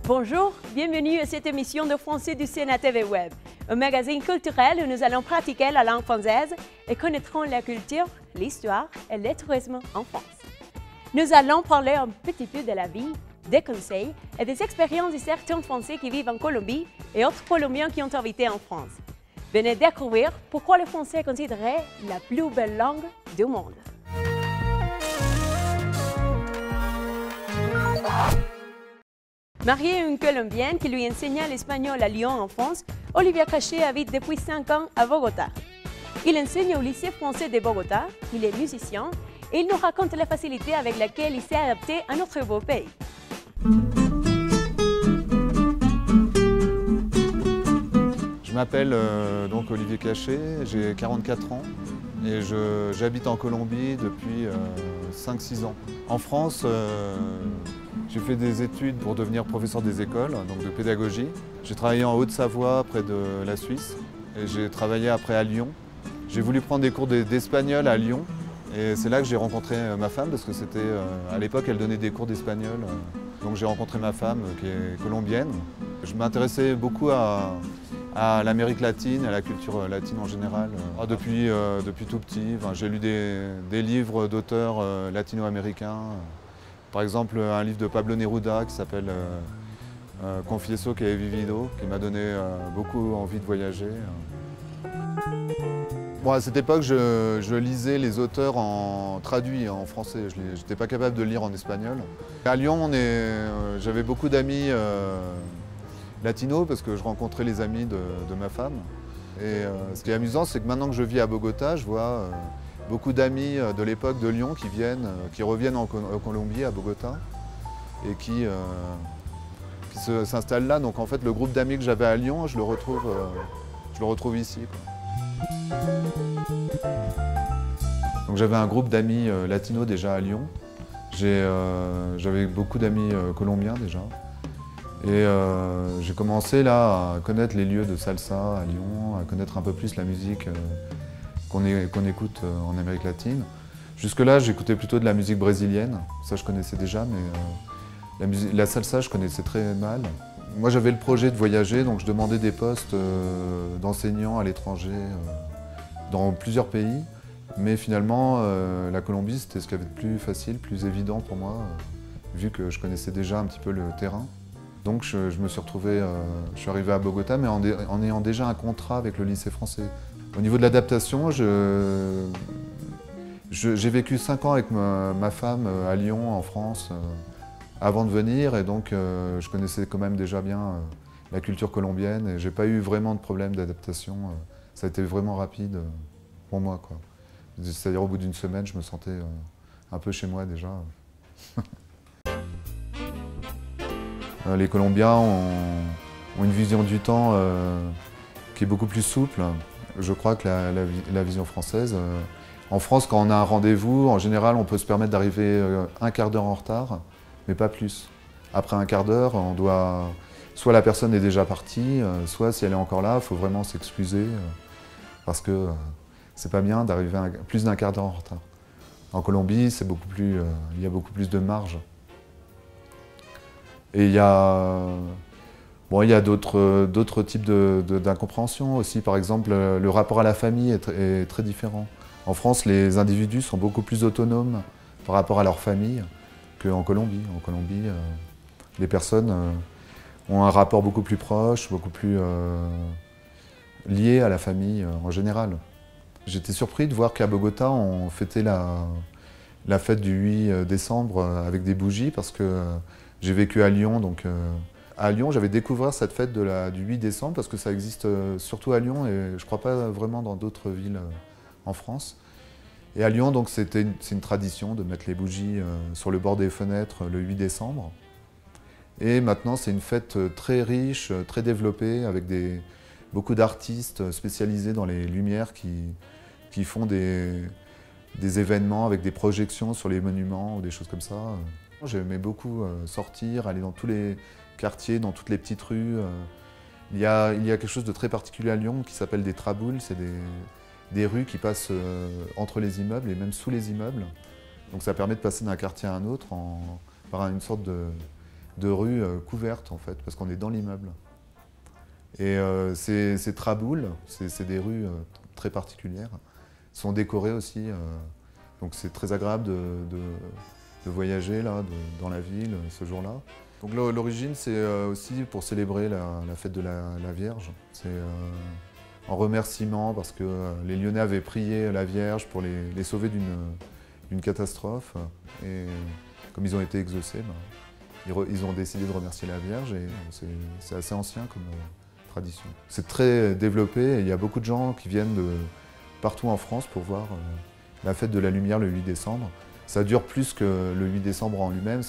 Bonjour, bienvenue à cette émission de Français du Sénat TV Web, un magazine culturel où nous allons pratiquer la langue française et connaîtrons la culture, l'histoire et le tourisme en France. Nous allons parler un petit peu de la vie, des conseils et des expériences de certains Français qui vivent en Colombie et autres Colombiens qui ont habité en France. Venez découvrir pourquoi le français est considéré la plus belle langue du monde. Marié à une Colombienne qui lui enseigna l'espagnol à Lyon en France, Olivier Cachet habite depuis 5 ans à Bogota. Il enseigne au lycée français de Bogota, il est musicien et il nous raconte la facilité avec laquelle il s'est adapté à notre beau pays. Je m'appelle donc Olivier Cachet, j'ai 44 ans et j'habite en Colombie depuis 5-6 ans. En France, j'ai fait des études pour devenir professeur des écoles, donc de pédagogie. J'ai travaillé en Haute-Savoie, près de la Suisse, et j'ai travaillé après à Lyon. J'ai voulu prendre des cours d'espagnol à Lyon, et c'est là que j'ai rencontré ma femme, parce que c'était à l'époque, elle donnait des cours d'espagnol. Donc j'ai rencontré ma femme, qui est colombienne. Je m'intéressais beaucoup à l'Amérique latine, à la culture latine en général. Depuis tout petit, j'ai lu des livres d'auteurs latino-américains. Par exemple, un livre de Pablo Neruda qui s'appelle Confieso que he vivido, qui m'a donné beaucoup envie de voyager. Bon, à cette époque, je lisais les auteurs traduits en français. Je n'étais pas capable de lire en espagnol. À Lyon, j'avais beaucoup d'amis latinos parce que je rencontrais les amis de ma femme. Et ce qui est amusant, c'est que maintenant que je vis à Bogota, je vois beaucoup d'amis de l'époque de Lyon qui reviennent en Colombie, à Bogota, et qui s'installent là. Donc en fait, le groupe d'amis que j'avais à Lyon, je le retrouve ici, quoi. Donc j'avais un groupe d'amis latinos déjà à Lyon. J'avais beaucoup d'amis colombiens déjà. Et j'ai commencé là à connaître les lieux de salsa à Lyon, à connaître un peu plus la musique qu'on écoute en Amérique latine. Jusque-là, j'écoutais plutôt de la musique brésilienne. Ça, je connaissais déjà, mais la salsa, je connaissais très mal. Moi, j'avais le projet de voyager, donc je demandais des postes d'enseignants à l'étranger dans plusieurs pays. Mais finalement, la Colombie, c'était ce qu'il y avait de plus facile, plus évident pour moi, vu que je connaissais déjà un petit peu le terrain. Donc je me suis retrouvé, je suis arrivé à Bogota, mais en ayant déjà un contrat avec le lycée français. Au niveau de l'adaptation, j'ai vécu 5 ans avec ma femme à Lyon, en France, avant de venir, et donc je connaissais quand même déjà bien la culture colombienne, et j'ai pas eu vraiment de problème d'adaptation. Ça a été vraiment rapide pour moi, quoi. C'est-à-dire au bout d'une semaine, je me sentais un peu chez moi déjà. Les Colombiens ont une vision du temps qui est beaucoup plus souple, je crois, que la vision française. En France, quand on a un rendez-vous, en général, on peut se permettre d'arriver un quart d'heure en retard, mais pas plus. Après un quart d'heure, soit la personne est déjà partie, soit si elle est encore là, il faut vraiment s'excuser, parce que c'est pas bien d'arriver plus d'un quart d'heure en retard. En Colombie, il y a beaucoup plus de marge. Et il y a d'autres types d'incompréhension aussi. Par exemple, le rapport à la famille est très différent. En France, les individus sont beaucoup plus autonomes par rapport à leur famille qu'en Colombie. En Colombie, les personnes ont un rapport beaucoup plus proche, beaucoup plus lié à la famille en général. J'étais surpris de voir qu'à Bogota, on fêtait la fête du 8 décembre avec des bougies, parce que j'ai vécu à Lyon, donc à Lyon, j'avais découvert cette fête du 8 décembre parce que ça existe surtout à Lyon et je ne crois pas vraiment dans d'autres villes en France. Et à Lyon, donc, c'est une tradition de mettre les bougies sur le bord des fenêtres le 8 décembre. Et maintenant, c'est une fête très riche, très développée, avec beaucoup d'artistes spécialisés dans les lumières qui font des événements avec des projections sur les monuments ou des choses comme ça. J'aimais beaucoup sortir, aller dans tous les quartiers, dans toutes les petites rues. Il y a quelque chose de très particulier à Lyon qui s'appelle des traboules. C'est des rues qui passent entre les immeubles et même sous les immeubles. Donc ça permet de passer d'un quartier à un autre par une sorte de rues couvertes en fait, parce qu'on est dans l'immeuble. Et ces traboules, c'est des rues très particulières, sont décorées aussi. Donc c'est très agréable de voyager là, dans la ville ce jour-là. Donc l'origine, c'est aussi pour célébrer la fête de la Vierge. C'est en remerciement parce que les Lyonnais avaient prié la Vierge pour les sauver d'une catastrophe. Et comme ils ont été exaucés, ils ont décidé de remercier la Vierge et c'est assez ancien comme tradition. C'est très développé et il y a beaucoup de gens qui viennent de partout en France pour voir la fête de la lumière le 8 décembre. Ça dure plus que le 8 décembre en lui-même,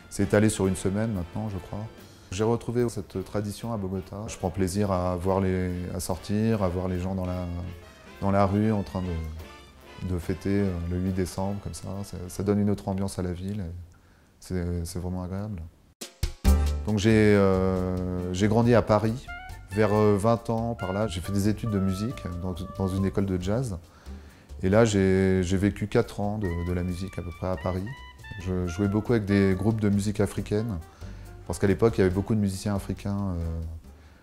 c'est étalé sur une semaine maintenant, je crois. J'ai retrouvé cette tradition à Bogota. Je prends plaisir à sortir, à voir les gens dans la rue en train de fêter le 8 décembre, comme ça. Ça donne une autre ambiance à la ville. C'est vraiment agréable. Donc j'ai grandi à Paris. Vers 20 ans, par là, j'ai fait des études de musique dans une école de jazz. Et là, j'ai vécu 4 ans de la musique à peu près à Paris. Je jouais beaucoup avec des groupes de musique africaine, parce qu'à l'époque, il y avait beaucoup de musiciens africains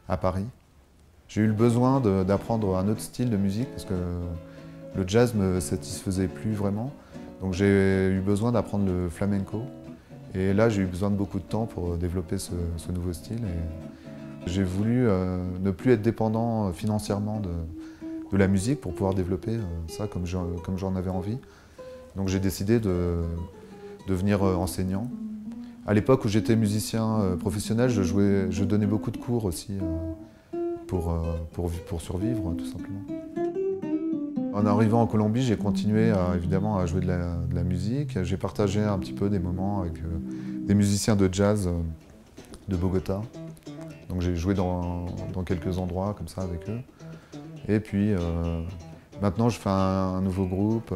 à Paris. J'ai eu le besoin d'apprendre un autre style de musique, parce que le jazz ne me satisfaisait plus vraiment. Donc j'ai eu besoin d'apprendre le flamenco. Et là, j'ai eu besoin de beaucoup de temps pour développer ce nouveau style. J'ai voulu ne plus être dépendant financièrement de la musique pour pouvoir développer ça comme j'en avais envie. Donc j'ai décidé de devenir enseignant. À l'époque où j'étais musicien professionnel, je donnais beaucoup de cours aussi pour survivre, tout simplement. En arrivant en Colombie, j'ai continué évidemment à jouer de la musique. J'ai partagé un petit peu des moments avec des musiciens de jazz de Bogota. Donc j'ai joué dans quelques endroits comme ça avec eux. Et puis maintenant je fais un nouveau groupe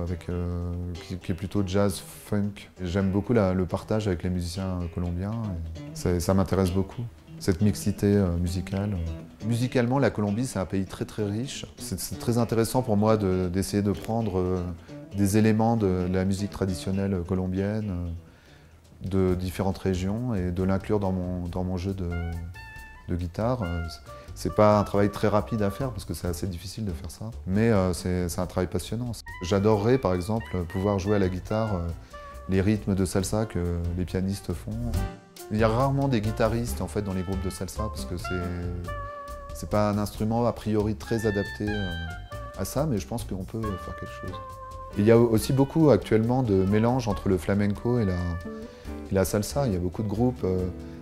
qui est plutôt jazz funk. J'aime beaucoup le partage avec les musiciens colombiens. Ça m'intéresse beaucoup, cette mixité musicale. Musicalement, la Colombie, c'est un pays très très riche. C'est très intéressant pour moi d'essayer de prendre des éléments de la musique traditionnelle colombienne, de différentes régions, et de l'inclure dans mon jeu de guitare. C'est pas un travail très rapide à faire parce que c'est assez difficile de faire ça, mais c'est un travail passionnant. J'adorerais par exemple pouvoir jouer à la guitare les rythmes de salsa que les pianistes font. Il y a rarement des guitaristes en fait dans les groupes de salsa parce que c'est pas un instrument a priori très adapté à ça, mais je pense qu'on peut faire quelque chose. Il y a aussi beaucoup actuellement de mélange entre le flamenco et la salsa. Il y a beaucoup de groupes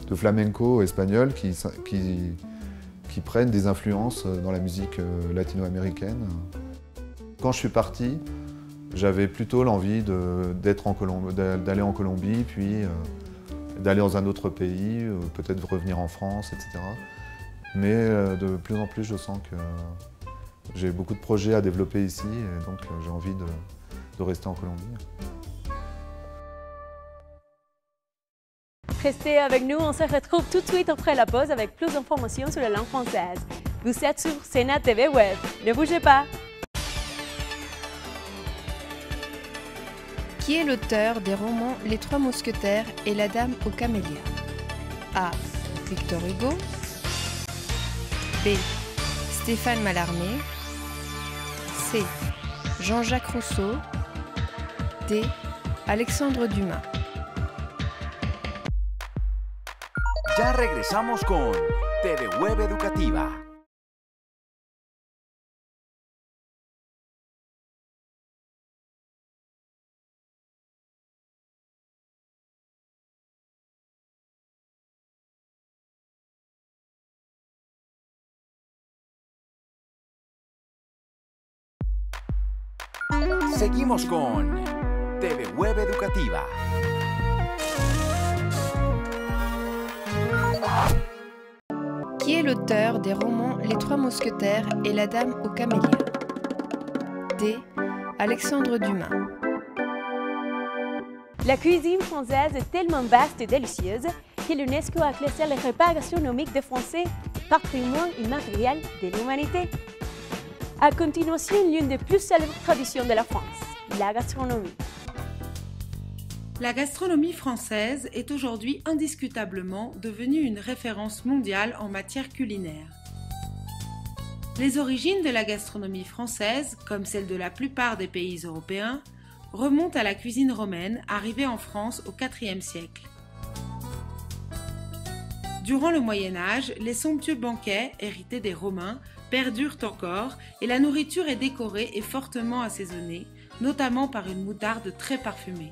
de flamenco espagnol qui prennent des influences dans la musique latino-américaine. Quand je suis parti, j'avais plutôt l'envie d'aller en Colombie, puis d'aller dans un autre pays, peut-être revenir en France, etc. Mais de plus en plus, je sens que j'ai beaucoup de projets à développer ici, et donc j'ai envie de rester en Colombie. Restez avec nous, on se retrouve tout de suite après la pause avec plus d'informations sur la langue française. Vous êtes sur Sénat TV Web, ne bougez pas! Qui est l'auteur des romans Les Trois Mousquetaires et La Dame aux Camélias? A. Victor Hugo. B. Stéphane Mallarmé. C. Jean-Jacques Rousseau. D. Alexandre Dumas. Ya regresamos con TV Web Educativa. Seguimos con TV Web Educativa. Qui est l'auteur des romans Les Trois Mousquetaires et La Dame aux Camélias? D. Alexandre Dumas. La cuisine française est tellement vaste et délicieuse que l'UNESCO a classé les repas gastronomiques des Français patrimoine immatériel de l'humanité. À continuation, l'une des plus célèbres traditions de la France, la gastronomie. La gastronomie française est aujourd'hui indiscutablement devenue une référence mondiale en matière culinaire. Les origines de la gastronomie française, comme celles de la plupart des pays européens, remontent à la cuisine romaine arrivée en France au IVe siècle. Durant le Moyen Âge, les somptueux banquets, hérités des Romains, perdurent encore et la nourriture est décorée et fortement assaisonnée, notamment par une moutarde très parfumée.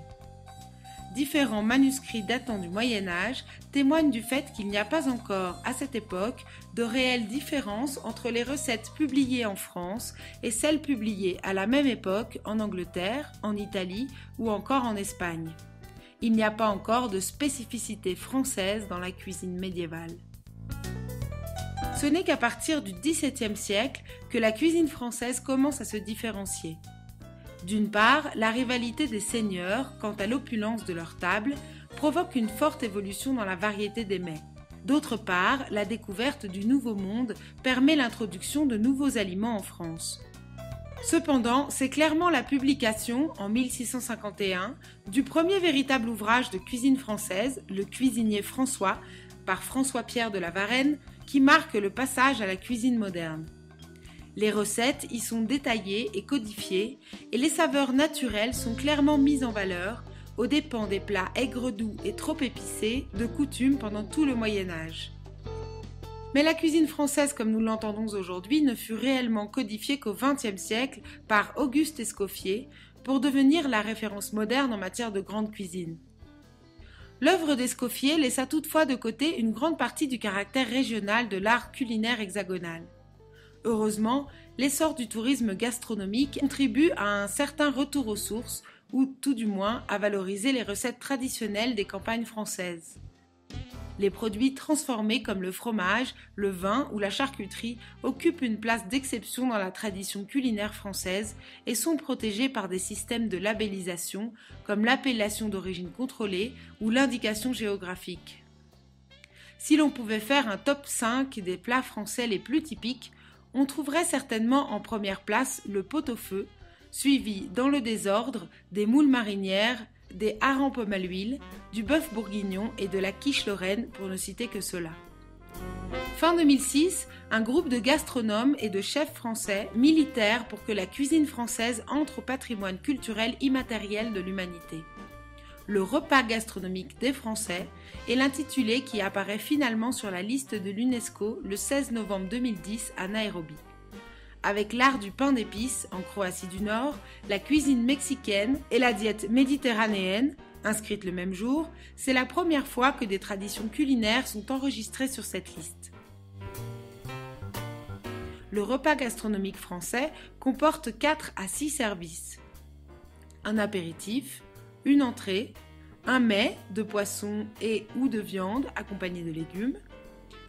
Différents manuscrits datant du Moyen Âge témoignent du fait qu'il n'y a pas encore, à cette époque, de réelles différences entre les recettes publiées en France et celles publiées à la même époque en Angleterre, en Italie ou encore en Espagne. Il n'y a pas encore de spécificité française dans la cuisine médiévale. Ce n'est qu'à partir du XVIIe siècle que la cuisine française commence à se différencier. D'une part, la rivalité des seigneurs quant à l'opulence de leur table provoque une forte évolution dans la variété des mets. D'autre part, la découverte du Nouveau Monde permet l'introduction de nouveaux aliments en France. Cependant, c'est clairement la publication, en 1651, du premier véritable ouvrage de cuisine française, Le Cuisinier François, par François-Pierre de La Varenne, qui marque le passage à la cuisine moderne. Les recettes y sont détaillées et codifiées et les saveurs naturelles sont clairement mises en valeur aux dépens des plats aigres-doux et trop épicés de coutume pendant tout le Moyen Âge. Mais la cuisine française comme nous l'entendons aujourd'hui ne fut réellement codifiée qu'au XXe siècle par Auguste Escoffier pour devenir la référence moderne en matière de grande cuisine. L'œuvre d'Escoffier laissa toutefois de côté une grande partie du caractère régional de l'art culinaire hexagonal. Heureusement, l'essor du tourisme gastronomique contribue à un certain retour aux sources, ou tout du moins à valoriser les recettes traditionnelles des campagnes françaises. Les produits transformés comme le fromage, le vin ou la charcuterie occupent une place d'exception dans la tradition culinaire française et sont protégés par des systèmes de labellisation comme l'appellation d'origine contrôlée ou l'indication géographique. Si l'on pouvait faire un top 5 des plats français les plus typiques, on trouverait certainement en première place le pot-au-feu, suivi dans le désordre des moules marinières, des harengs pommes à l'huile, du bœuf bourguignon et de la quiche lorraine pour ne citer que cela. Fin 2006, un groupe de gastronomes et de chefs français militèrent pour que la cuisine française entre au patrimoine culturel immatériel de l'humanité. Le repas gastronomique des Français est l'intitulé qui apparaît finalement sur la liste de l'UNESCO le 16 novembre 2010 à Nairobi. Avec l'art du pain d'épices en Croatie du Nord, la cuisine mexicaine et la diète méditerranéenne, inscrites le même jour, c'est la première fois que des traditions culinaires sont enregistrées sur cette liste. Le repas gastronomique français comporte 4 à 6 services. Un apéritif, une entrée, un mets de poisson et ou de viande accompagné de légumes,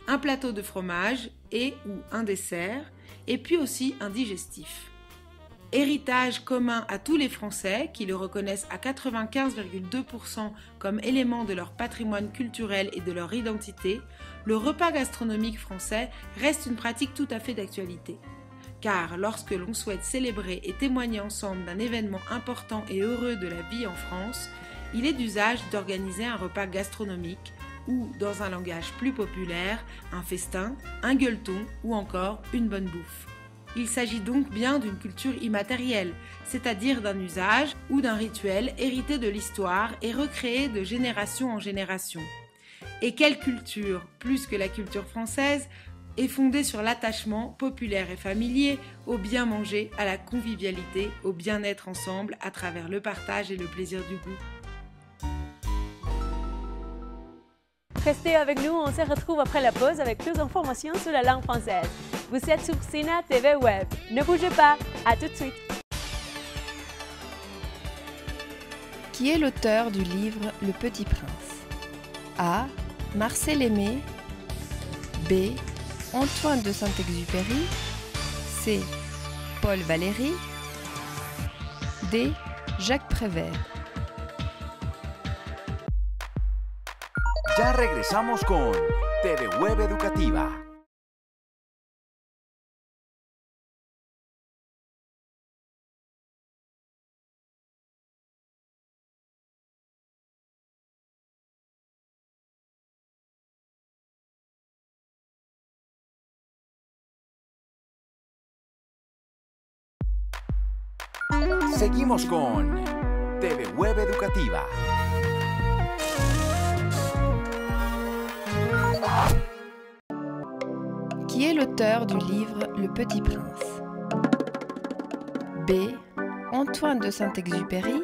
un plateau de fromage et ou un dessert, et puis aussi un digestif. Héritage commun à tous les Français qui le reconnaissent à 95,2% comme élément de leur patrimoine culturel et de leur identité, le repas gastronomique français reste une pratique tout à fait d'actualité. Car lorsque l'on souhaite célébrer et témoigner ensemble d'un événement important et heureux de la vie en France, il est d'usage d'organiser un repas gastronomique ou, dans un langage plus populaire, un festin, un gueuleton ou encore une bonne bouffe. Il s'agit donc bien d'une culture immatérielle, c'est-à-dire d'un usage ou d'un rituel hérité de l'histoire et recréé de génération en génération. Et quelle culture, plus que la culture française, est fondée sur l'attachement populaire et familier, au bien manger, à la convivialité, au bien-être ensemble à travers le partage et le plaisir du goût. Restez avec nous, on se retrouve après la pause avec plus d'informations sur la langue française. Vous êtes sur Sénat TV Web. Ne bougez pas, à tout de suite. Qui est l'auteur du livre Le Petit Prince? A. Marcel Aimé. B. Antoine de Saint-Exupéry. C. Paul Valéry. D. Jacques Prévert. Ya regresamos con TV Web Educativa. Seguimos con TV Web Educativa. Qui est l'auteur du livre Le Petit Prince? B. Antoine de Saint-Exupéry.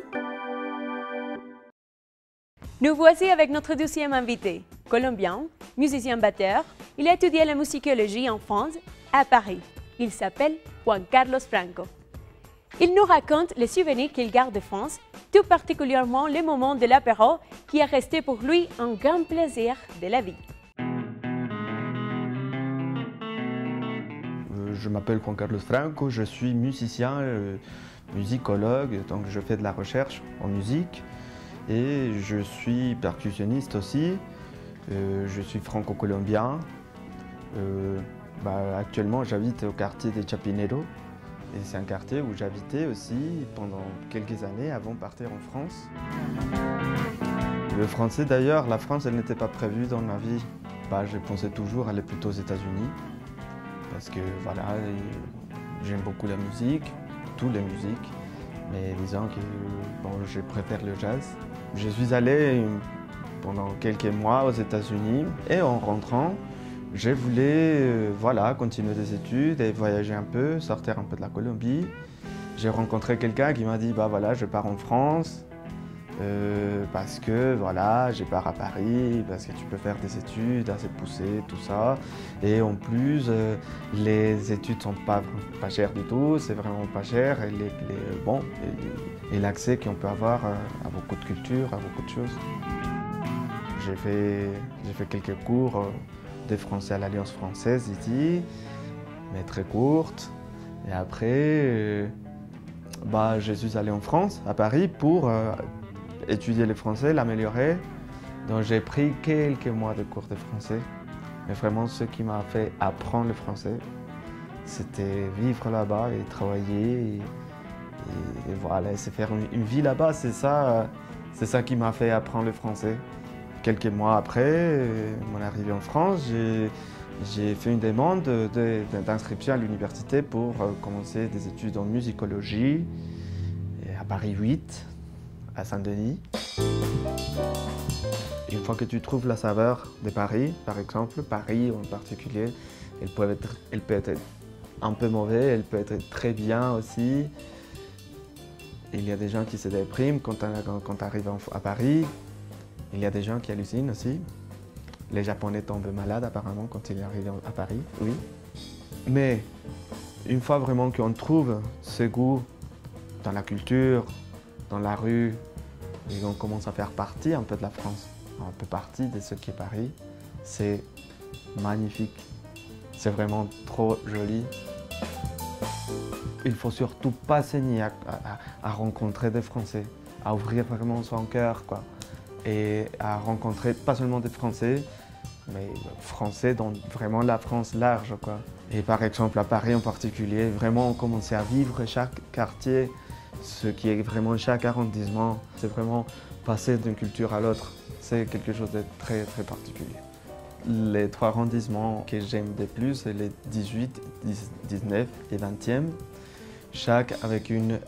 Nous voici avec notre deuxième invité, colombien, musicien batteur. Il a étudié la musicologie en France, à Paris. Il s'appelle Juan Carlos Franco. Il nous raconte les souvenirs qu'il garde de France, tout particulièrement les moments de l'apéro qui est resté pour lui un grand plaisir de la vie. Je m'appelle Juan Carlos Franco, je suis musicien, musicologue, donc je fais de la recherche en musique et je suis percussionniste aussi. Je suis franco-colombien. Actuellement, j'habite au quartier des Chapinero et c'est un quartier où j'habitais aussi pendant quelques années avant de partir en France. Le français d'ailleurs, la France, elle n'était pas prévue dans ma vie. Je pensais toujours aller plutôt aux États-Unis. Parce que voilà, j'aime beaucoup la musique, toutes les musiques, mais disons que je préfère le jazz. Je suis allé pendant quelques mois aux États-Unis et en rentrant, je voulais continuer des études et voyager un peu, sortir un peu de la Colombie. J'ai rencontré quelqu'un qui m'a dit je pars en France. Parce que je pars à Paris, parce que tu peux faire des études assez poussées, tout ça. Et en plus, les études sont pas chères du tout, c'est vraiment pas cher. Et l'accès qu'on peut avoir à beaucoup de culture, à beaucoup de choses. J'ai fait quelques cours de français à l'Alliance française ici, mais très courtes. Et après, je suis allé en France, à Paris, pour étudier le français, l'améliorer. Donc j'ai pris quelques mois de cours de français. Mais vraiment, ce qui m'a fait apprendre le français, c'était vivre là-bas et travailler et se faire une vie là-bas. C'est ça qui m'a fait apprendre le français. Quelques mois après mon arrivée en France, j'ai fait une demande d'inscription à l'université pour commencer des études en musicologie à Paris 8. À Saint-Denis. Une fois que tu trouves la saveur de Paris, par exemple, Paris en particulier, elle peut être un peu mauvaise, elle peut être très bien aussi. Il y a des gens qui se dépriment quand tu arrives à Paris. Il y a des gens qui hallucinent aussi. Les Japonais tombent malades apparemment quand ils arrivent à Paris, oui. Mais une fois vraiment qu'on trouve ce goût dans la culture, dans la rue, et on commence à faire partie un peu de la France, un peu partie de ce qui est Paris. C'est magnifique, c'est vraiment trop joli. Il ne faut surtout pas s'ennuyer à rencontrer des Français, à ouvrir vraiment son cœur, et à rencontrer pas seulement des Français, mais Français dans vraiment la France large, Et par exemple à Paris en particulier, vraiment on commence à vivre chaque quartier, ce qui est vraiment chaque arrondissement, c'est vraiment passer d'une culture à l'autre. C'est quelque chose de très très particulier. Les 3 arrondissements que j'aime le plus, c'est les 18, 19 et 20e. Chaque avec une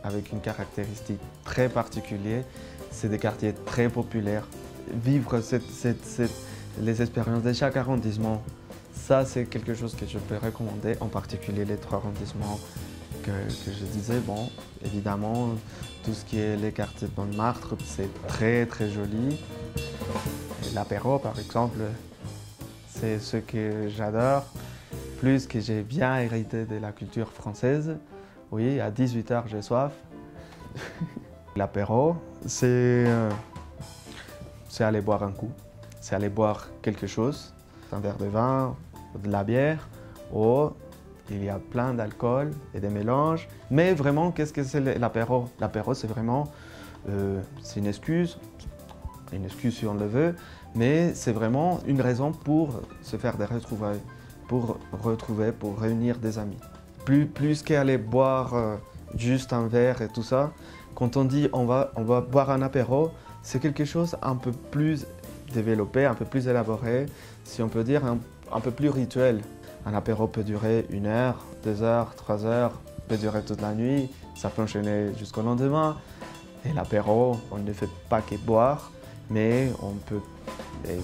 caractéristique très particulière. C'est des quartiers très populaires. Vivre les expériences de chaque arrondissement, ça c'est quelque chose que je peux recommander, en particulier les 3 arrondissements que je disais. Bon, évidemment, tout ce qui est les quartiers de Montmartre, c'est très très joli. L'apéro, par exemple, c'est ce que j'adore, plus que j'ai bien hérité de la culture française. Oui, à 18 h, j'ai soif. L'apéro, c'est aller boire un coup, c'est aller boire quelque chose, un verre de vin, de la bière, ou il y a plein d'alcool et des mélanges. Mais vraiment, qu'est-ce que c'est l'apéro? L'apéro, c'est vraiment c'est une excuse si on le veut, mais c'est vraiment une raison pour se faire des retrouvailles, pour réunir des amis. Plus qu'aller boire juste un verre et tout ça, quand on dit on va boire un apéro, c'est quelque chose un peu plus développé, un peu plus élaboré, si on peut dire un peu plus rituel. Un apéro peut durer 1 heure, 2 heures, 3 heures, peut durer toute la nuit, ça peut enchaîner jusqu'au lendemain. Et l'apéro, on ne fait pas que boire, mais on peut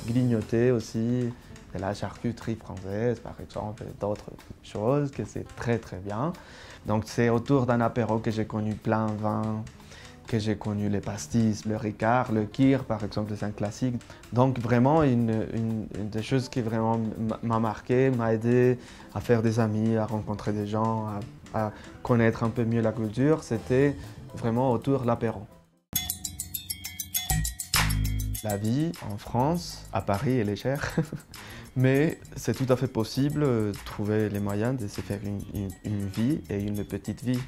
grignoter aussi de la charcuterie française, par exemple, et d'autres choses que c'est très très bien. Donc c'est autour d'un apéro que j'ai connu plein de vins, que j'ai connu les pastis, le Ricard, le Kir, par exemple, c'est un classique. Donc vraiment, une des choses qui vraiment m'a marqué, m'a aidé à faire des amis, à rencontrer des gens, à connaître un peu mieux la culture, c'était vraiment autour de l'apéro. La vie en France, à Paris, elle est chère, mais c'est tout à fait possible de trouver les moyens de se faire une vie et une petite vie.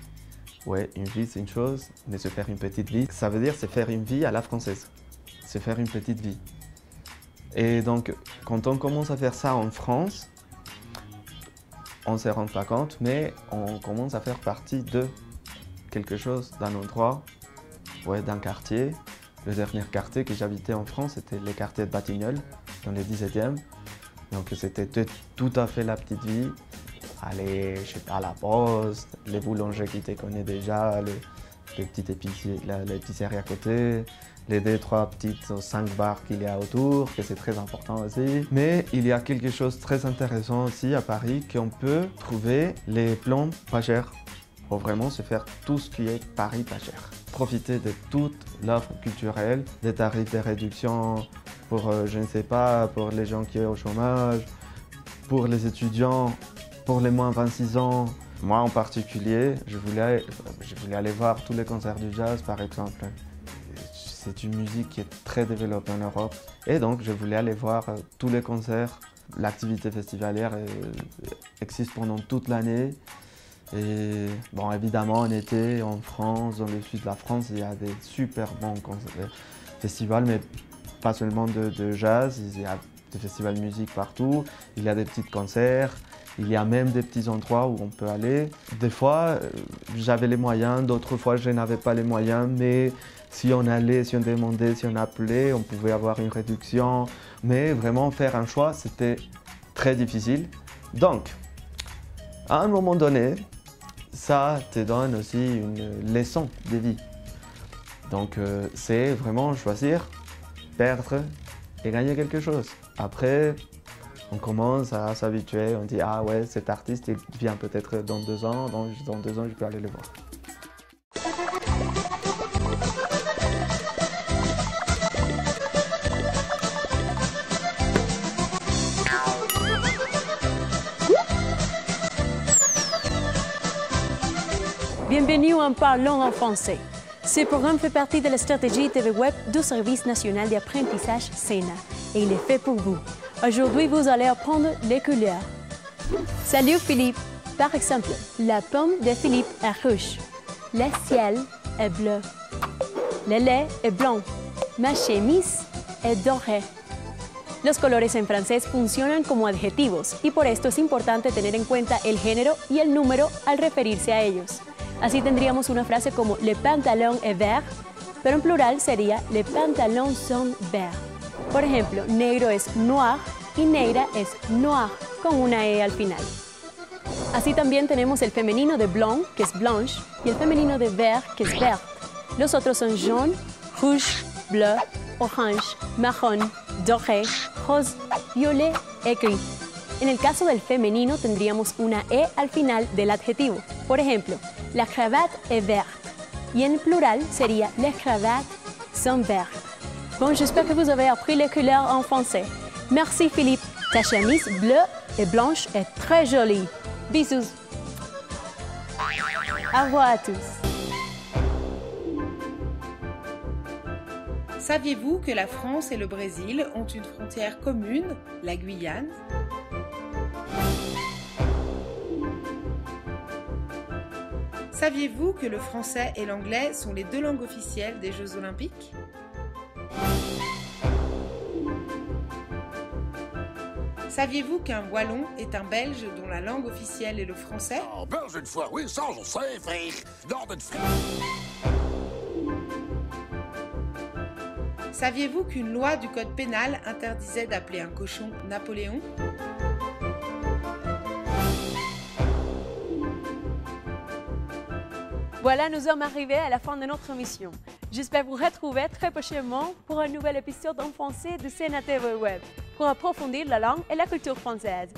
Ouais, une vie c'est une chose, mais se faire une petite vie, ça veut dire se faire une vie à la française, se faire une petite vie. Et donc, quand on commence à faire ça en France, on ne se rend pas compte, mais on commence à faire partie de quelque chose, d'un endroit, ouais, d'un quartier. Le dernier quartier que j'habitais en France, c'était le quartier de Batignolles, dans le 17e. Donc c'était tout à fait la petite vie. Aller, je sais pas, à la poste, les boulangers qui te connaissent déjà, les petites épiceries à côté, les 2-3 petites 5 bars qu'il y a autour, que c'est très important aussi. Mais il y a quelque chose de très intéressant aussi à Paris, qu'on peut trouver les plans pas chers pour vraiment se faire tout ce qui est Paris pas cher. Profiter de toute l'offre culturelle, des tarifs de réduction pour, je ne sais pas, pour les gens qui sont au chômage, pour les étudiants, pour les moins 26 ans. Moi en particulier, je voulais aller voir tous les concerts du jazz par exemple. C'est une musique qui est très développée en Europe et donc je voulais aller voir tous les concerts. L'activité festivalière existe pendant toute l'année. Et bon, évidemment, en été, en France, dans le sud de la France, il y a des super bons festivals, mais pas seulement de jazz, il y a des festivals de musique partout, il y a des petits concerts, il y a même des petits endroits où on peut aller. Des fois, j'avais les moyens, d'autres fois, je n'avais pas les moyens, mais si on allait, si on demandait, si on appelait, on pouvait avoir une réduction. Mais vraiment, faire un choix, c'était très difficile. Donc, à un moment donné, ça te donne aussi une leçon de vie. Donc c'est vraiment choisir, perdre et gagner quelque chose. Après, on commence à s'habituer, on dit ah ouais, cet artiste il vient peut-être dans 2 ans, donc dans 2 ans je peux aller le voir. Bienvenue en Parlons en français. Ce programme fait partie de la stratégie TV Web du Service national d'apprentissage SENA et il est fait pour vous. Aujourd'hui, vous allez apprendre les couleurs. Salut Philippe. Par exemple, la pomme de Philippe est rouge. Le ciel est bleu. Le lait est blanc. Ma chemise es dorée. Los colores en francés funcionan como adjetivos y por esto es importante tener en cuenta el género y el número al referirse a ellos. Así tendríamos una frase como le pantalon est vert, pero en plural sería les pantalons sont verts. Por ejemplo, negro es noir y negra es noir, con una E al final. Así también tenemos el femenino de blond, que es blanche, y el femenino de vert, que es vert. Los otros son jaune, rouge, bleu, orange, marrón, doré, rose, violet y gris. En el caso del femenino tendríamos una E al final del adjetivo. Por ejemplo, la cravate est verte. Y en plural sería les cravates sont vertes. Bon, j'espère que vous avez appris les couleurs en français. Merci Philippe. Ta chemise bleue et blanche est très jolie. Bisous. Au revoir à tous. Saviez-vous que la France et le Brésil ont une frontière commune, la Guyane? Saviez-vous que le français et l'anglais sont les 2 langues officielles des Jeux Olympiques? Saviez-vous qu'un Wallon est un Belge dont la langue officielle est le français? En Belge une fois, oui, ça je sais, frère. Nord d'une frère. Saviez-vous qu'une loi du code pénal interdisait d'appeler un cochon Napoléon? Voilà, nous sommes arrivés à la fin de notre émission. J'espère vous retrouver très prochainement pour un nouvel épisode en français de CNATV Web pour approfondir la langue et la culture française.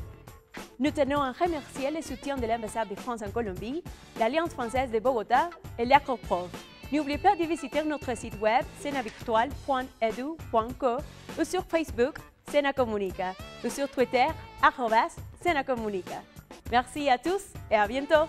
Nous tenons à remercier le soutien de l'ambassade de France en Colombie, l'Alliance française de Bogota et l'Acroprof. N'oubliez pas de visiter notre site web senavirtual.edu.co ou sur Facebook Sena Comunica ou sur Twitter @Sena Comunica. Merci à tous et à bientôt.